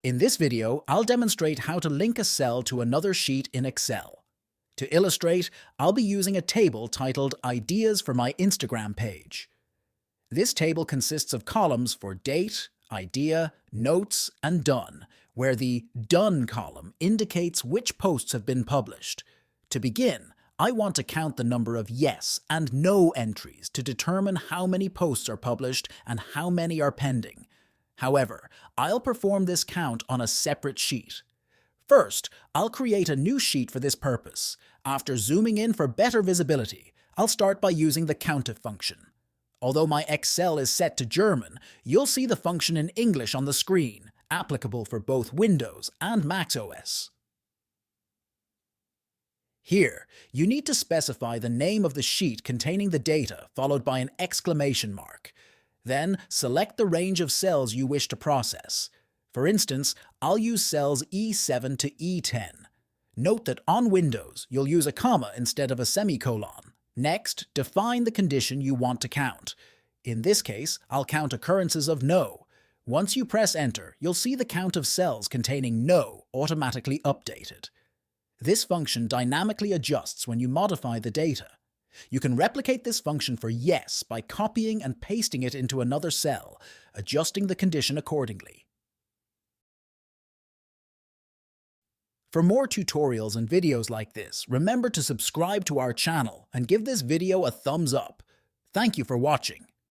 In this video, I'll demonstrate how to link a cell to another sheet in Excel. To illustrate, I'll be using a table titled Ideas for my Instagram page. This table consists of columns for Date, Idea, Notes, and Done, where the Done column indicates which posts have been published. To begin, I want to count the number of yes and no entries to determine how many posts are published and how many are pending. However, I'll perform this count on a separate sheet. First, I'll create a new sheet for this purpose. After zooming in for better visibility, I'll start by using the countif function. Although my Excel is set to German, you'll see the function in English on the screen, applicable for both Windows and Mac OS. Here, you need to specify the name of the sheet containing the data followed by an exclamation mark. Then, select the range of cells you wish to process. For instance, I'll use cells E7 to E10. Note that on Windows, you'll use a comma instead of a semicolon. Next, define the condition you want to count. In this case, I'll count occurrences of no. Once you press Enter, you'll see the count of cells containing no automatically updated. This function dynamically adjusts when you modify the data. You can replicate this function for yes by copying and pasting it into another cell, adjusting the condition accordingly. For more tutorials and videos like this, remember to subscribe to our channel and give this video a thumbs up. Thank you for watching.